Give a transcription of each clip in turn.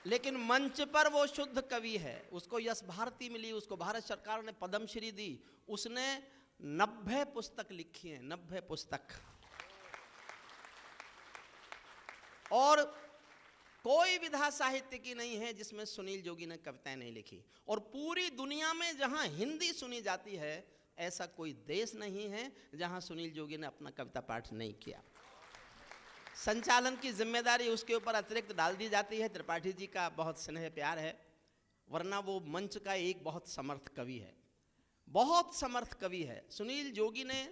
लेकिन मंच पर वो शुद्ध कवि है। उसको यश भारती मिली, उसको भारत सरकार ने पद्मश्री दी। उसने 90 पुस्तक लिखी हैं, 90 पुस्तक। और कोई विधा साहित्य की नहीं है जिसमें सुनील जोगी ने कविताएं नहीं लिखी। और पूरी दुनिया में जहां हिंदी सुनी जाती है, ऐसा कोई देश नहीं है जहां सुनील जोगी ने अपना कविता पाठ नहीं किया। संचालन की जिम्मेदारी उसके ऊपर अतिरिक्त डाल दी जाती है। त्रिपाठी जी का बहुत स्नेह प्यार है, वरना वो मंच का एक बहुत समर्थ कवि है, बहुत समर्थ कवि है। सुनील जोगी ने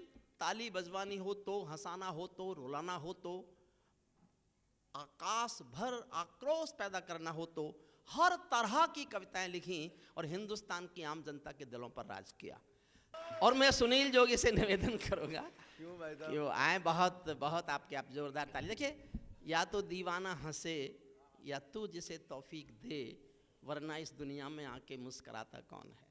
ताली बजवानी हो तो, हंसाना हो तो, रुलाना हो तो, आकाश भर आक्रोश पैदा करना हो तो, हर तरह की कविताएं लिखी और हिंदुस्तान की आम जनता के दिलों पर राज किया। और मैं सुनील जोगी से निवेदन करूंगा कि वो आए, बहुत बहुत आपके आप जोरदार ताली। देखिए, या तो दीवाना हंसे या तू जिसे तौफीक दे, वरना इस दुनिया में आके मुस्कुराता कौन है।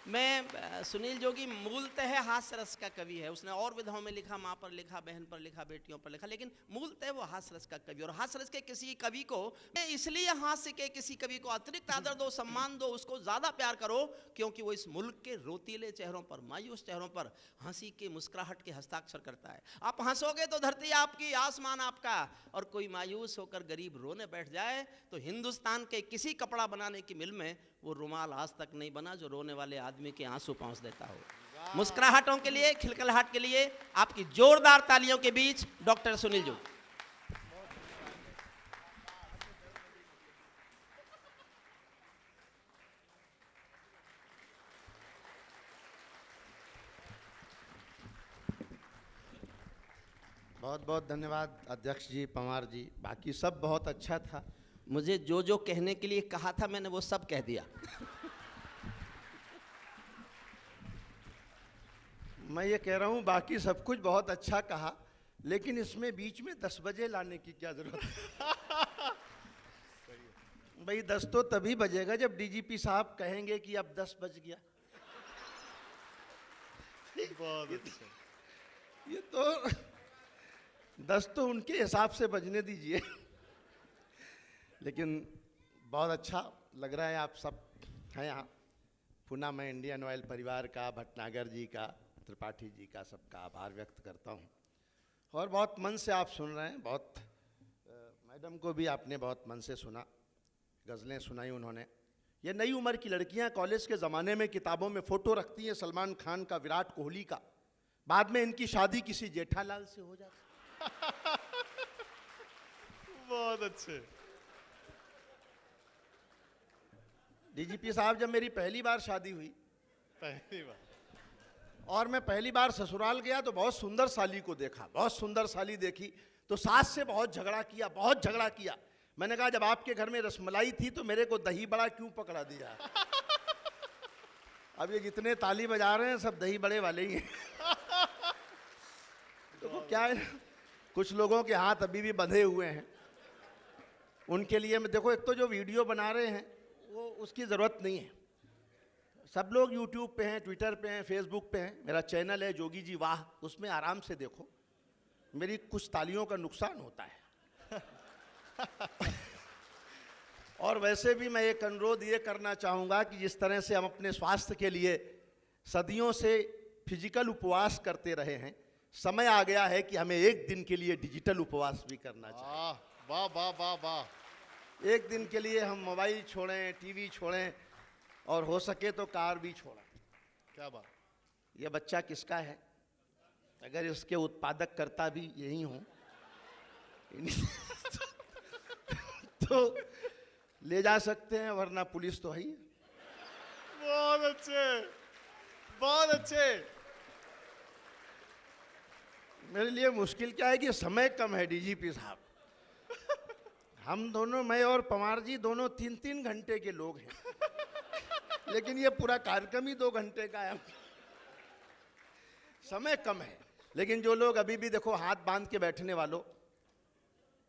मैं सुनील जोगी मूलतः हास्य रस का कवि है। उसने और विधाओं में लिखा, माँ पर लिखा, बहन पर लिखा, बेटियों पर लिखा, लेकिन मूलतः वो हास्य रस का कवि। और हास्य रस के किसी कवि को, इसलिए हास्य के किसी कवि को अतिरिक्त आदर दो, सम्मान दो, उसको ज़्यादा प्यार करो, क्योंकि वो इस मुल्क के रोतीले चेहरों पर, मायूस चेहरों पर हंसी के, मुस्कुराहट के हस्ताक्षर करता है। आप हंसोगे तो धरती आपकी, आसमान आपका, और कोई मायूस होकर गरीब रोने बैठ जाए तो हिंदुस्तान के किसी कपड़ा बनाने की मिल में वो रुमाल आज तक नहीं बना जो रोने वाले आदमी के आंसू पहुंच देता हो। मुस्कुराहटों के लिए, खिलखिलाहट के लिए आपकी जोरदार तालियों के बीच डॉक्टर सुनील जोगी। बहुत बहुत धन्यवाद अध्यक्ष जी, पंवार जी। बाकी सब बहुत अच्छा था। मुझे जो जो कहने के लिए कहा था मैंने वो सब कह दिया। मैं ये कह रहा हूँ बाकी सब कुछ बहुत अच्छा कहा, लेकिन इसमें बीच में 10 बजे लाने की क्या जरूरत है? भाई 10 तो तभी बजेगा जब डीजीपी साहब कहेंगे कि अब 10 बज गया। बहुत अच्छा। ये तो 10 तो उनके हिसाब से बजने दीजिए। लेकिन बहुत अच्छा लग रहा है, आप सब हैं यहाँ। पुनः मैं इंडियन ऑयल परिवार का, भटनागर जी का, त्रिपाठी जी का, सबका आभार व्यक्त करता हूँ। और बहुत मन से आप सुन रहे हैं। बहुत मैडम को भी आपने बहुत मन से सुना, गज़लें सुनाई उन्होंने। ये नई उम्र की लड़कियाँ कॉलेज के ज़माने में किताबों में फ़ोटो रखती हैं सलमान खान का, विराट कोहली का, बाद में इनकी शादी किसी जेठालाल से हो जाती। बहुत अच्छे। डीजीपी साहब, जब मेरी पहली बार शादी हुई, पहली बार, और मैं पहली बार ससुराल गया तो बहुत सुंदर साली को देखा, बहुत सुंदर साली देखी तो सास से बहुत झगड़ा किया, बहुत झगड़ा किया। मैंने कहा जब आपके घर में रसमलाई थी तो मेरे को दही बड़ा क्यों पकड़ा दिया? अब ये जितने ताली बजा रहे हैं सब दही बड़े वाले ही हैं। तो क्या है, कुछ लोगों के हाथ अभी भी बंधे हुए हैं। उनके लिए मैं देखो, एक तो जो वीडियो बना रहे हैं वो उसकी ज़रूरत नहीं है। सब लोग यूट्यूब पे हैं, ट्विटर पे हैं, फेसबुक पे हैं। मेरा चैनल है जोगी जी वाह, उसमें आराम से देखो। मेरी कुछ तालियों का नुकसान होता है। और वैसे भी मैं एक अनुरोध ये करना चाहूँगा कि जिस तरह से हम अपने स्वास्थ्य के लिए सदियों से फिजिकल उपवास करते रहे हैं, समय आ गया है कि हमें एक दिन के लिए डिजिटल उपवास भी करना चाहिए। वाह वाह वाह वाह। एक दिन के लिए हम मोबाइल छोड़ें, टीवी छोड़ें, और हो सके तो कार भी छोड़ें। क्या बात। ये बच्चा किसका है? अगर इसके उत्पादक कर्ता भी यही हों तो ले जा सकते हैं, वरना पुलिस तो है ही। बहुत अच्छे, बहुत अच्छे। मेरे लिए मुश्किल क्या है कि समय कम है डीजीपी साहब। हम दोनों, मैं और पंवार जी दोनों 3-3 घंटे के लोग हैं, लेकिन ये पूरा कार्यक्रम ही 2 घंटे का है। समय कम है। लेकिन जो लोग अभी भी देखो हाथ बांध के बैठने वालों,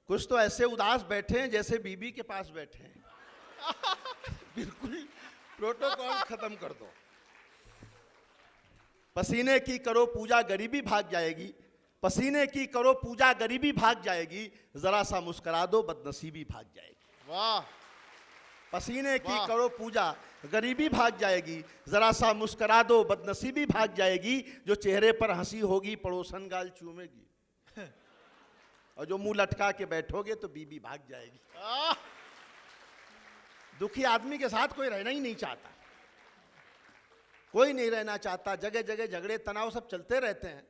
कुछ तो ऐसे उदास बैठे हैं जैसे बीबी के पास बैठे हैं। बिल्कुल प्रोटोकॉल खत्म कर दो। पसीने की करो पूजा गरीबी भाग जाएगी, पसीने की करो पूजा गरीबी भाग जाएगी, जरा सा मुस्कुरा दो बदनसीबी भाग जाएगी। वाह पसीने की वाह। करो पूजा, गरीबी भाग जाएगी, जरा सा मुस्कुरा दो बदनसीबी भाग जाएगी, जो चेहरे पर हंसी होगी पड़ोसन गाल चूमेगी, और जो मुंह लटका के बैठोगे तो बीबी भाग जाएगी। आह, दुखी आदमी के साथ कोई रहना ही नहीं चाहता, कोई नहीं रहना चाहता, जगह जगह झगड़े तनाव सब चलते रहते हैं।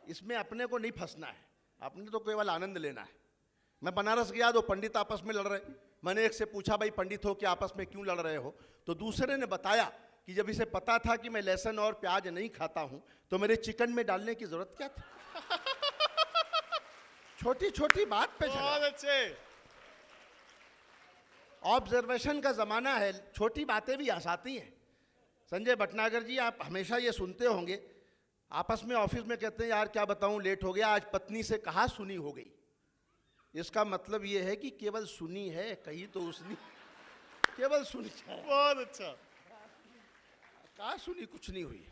इसमें अपने को नहीं फंसना है, अपने तो केवल आनंद लेना है। मैं बनारस गया, दो पंडित आपस में लड़ रहे, मैंने एक से पूछा भाई पंडित हो कि आपस में क्यों लड़ रहे हो, तो दूसरे ने बताया कि जब इसे पता था कि मैं लहसुन और प्याज नहीं खाता हूं तो मेरे चिकन में डालने की जरूरत क्या थी। छोटी छोटी बात पे बहुत झगड़ा। अच्छे। ऑब्जर्वेशन का जमाना है, छोटी बातें भी हंसाती हैं। संजय भटनागर जी, आप हमेशा ये सुनते होंगे, आपस में ऑफिस में कहते हैं यार क्या बताऊं लेट हो गया, आज पत्नी से कहा सुनी हो गई। इसका मतलब ये है कि केवल सुनी है, कही तो उसने केवल सुनी है, बहुत अच्छा। कहा सुनी कुछ नहीं हुई।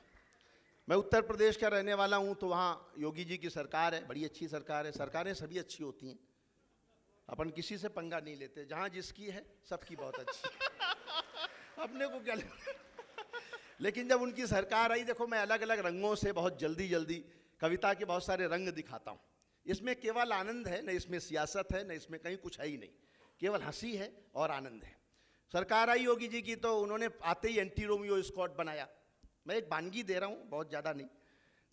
मैं उत्तर प्रदेश का रहने वाला हूं, तो वहाँ योगी जी की सरकार है, बड़ी अच्छी सरकार है। सरकारें सभी अच्छी होती हैं, अपन किसी से पंगा नहीं लेते, जहाँ जिसकी है सबकी बहुत अच्छी है। अपने को क्या लेकिन जब उनकी सरकार आई, देखो मैं अलग अलग रंगों से बहुत जल्दी जल्दी कविता के बहुत सारे रंग दिखाता हूँ। इसमें केवल आनंद है, न इसमें सियासत है, न इसमें कहीं कुछ है ही नहीं, केवल हंसी है और आनंद है। सरकार आई योगी जी की, तो उन्होंने आते ही एंटी रोमियो स्क्वाड बनाया। मैं एक वानगी दे रहा हूँ, बहुत ज़्यादा नहीं।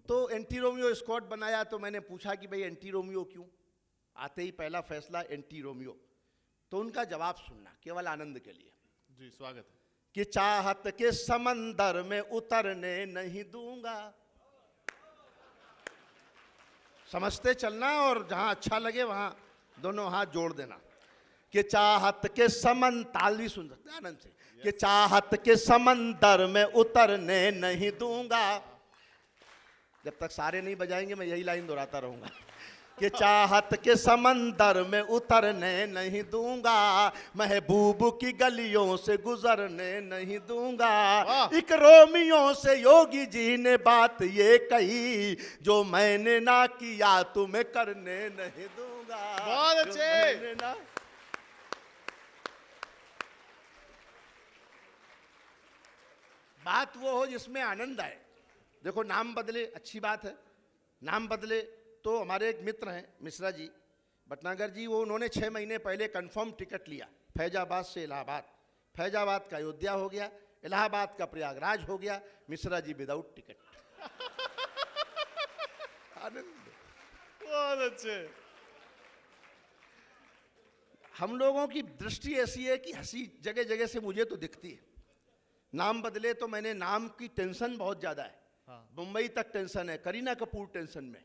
तो एंटी रोमियो स्क्वाड बनाया, तो मैंने पूछा कि भाई एंटी रोमियो क्यों? आते ही पहला फैसला एंटी रोमियो। तो उनका जवाब सुनना, केवल आनंद के लिए। जी स्वागत है। कि चाहत के समंदर में उतरने नहीं दूंगा। समझते चलना, और जहां अच्छा लगे वहां दोनों हाथ जोड़ देना। कि चाहत के ताल भी सुन सकते हैं आनंद से। कि चाहत के समंदर में उतरने नहीं दूंगा। जब तक सारे नहीं बजाएंगे मैं यही लाइन दोहराता रहूंगा। कि चाहत के समंदर में उतरने नहीं दूंगा, महबूब की गलियों से गुजरने नहीं दूंगा। एक रोमियो से योगी जी ने बात ये कही, जो मैंने ना किया तुम्हें करने नहीं दूंगा। बहुत अच्छे। बात वो हो जिसमें आनंद आए। देखो नाम बदले अच्छी बात है, नाम बदले। तो हमारे एक मित्र हैं मिश्रा जी, भटनागर जी, वो उन्होंने 6 महीने पहले कंफर्म टिकट लिया फैजाबाद से इलाहाबाद। फैजाबाद का अयोध्या हो गया, इलाहाबाद का प्रयागराज हो गया, मिश्रा जी विदाउट टिकट। आनंद। बहुत अच्छे। हम लोगों की दृष्टि ऐसी है कि हंसी जगह जगह से मुझे तो दिखती है। नाम बदले तो मैंने, नाम की टेंशन बहुत ज्यादा है। मुंबई तक टेंशन है, करीना कपूर टेंशन में।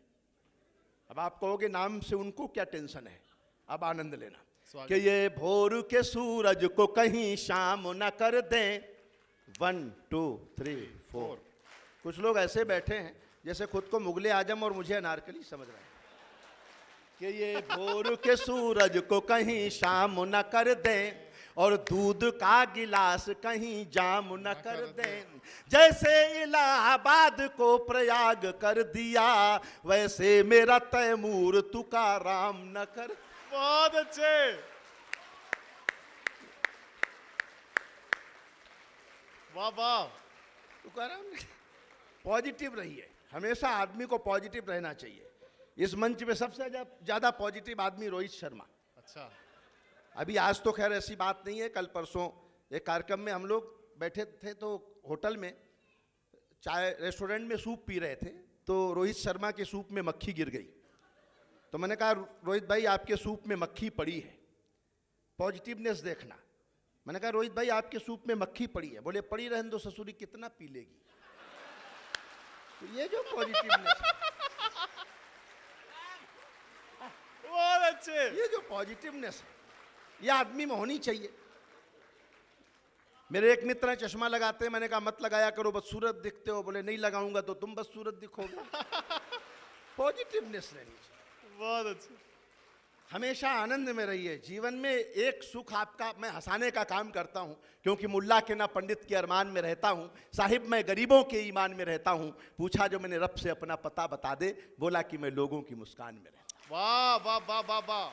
अब आप कहोगे नाम से उनको क्या टेंशन है, अब आनंद लेना। कि ये भोर के सूरज को कहीं शाम न कर दें। 1 2 3 4। कुछ लोग ऐसे बैठे हैं जैसे खुद को मुगले आजम और मुझे अनारकली समझ रहे हैं। कि ये भोर के सूरज को कहीं शाम न कर दें, और दूध का गिलास कहीं जाम न कर दें। जैसे इलाहाबाद को प्रयाग कर दिया, वैसे मेरा तैमूर तुकाराम न कर। बहुत अच्छे। वाह वाह। तुकाराम। पॉजिटिव रहिए, हमेशा आदमी को पॉजिटिव रहना चाहिए। इस मंच पे सबसे ज्यादा पॉजिटिव आदमी रोहित शर्मा। अच्छा। अभी आज तो खैर ऐसी बात नहीं है, कल परसों एक कार्यक्रम में हम लोग बैठे थे, तो होटल में चाय रेस्टोरेंट में सूप पी रहे थे, तो रोहित शर्मा के सूप में मक्खी गिर गई। तो मैंने कहा रोहित भाई आपके सूप में मक्खी पड़ी है, पॉजिटिवनेस देखना। मैंने कहा रोहित भाई आपके सूप में मक्खी पड़ी है। बोले पड़ी रहने दो ससुरी, कितना पी लेगी। तो ये जो पॉजिटिवनेस है, बहुत अच्छे। ये जो पॉजिटिवनेस है, ये आदमी में होनी चाहिए। मेरे एक मित्र हैं चश्मा लगाते हैं, मैंने कहा मत लगाया करो बदसूरत दिखते हो। बोले नहीं लगाऊंगा तो तुम बदसूरत दिखोगे। पॉजिटिवनेस रहनी चाहिए। बहुत अच्छे। हमेशा आनंद में रहिए। जीवन में एक सुख आपका, मैं हंसाने का काम करता हूं, क्योंकि मुल्ला के ना पंडित के अरमान में रहता हूं, साहिब मैं गरीबों के ईमान में रहता हूं। पूछा जो मैंने रब से अपना पता बता दे, बोला कि मैं लोगों की मुस्कान में रहता हूं। वाह वाह वाह वाह वाह।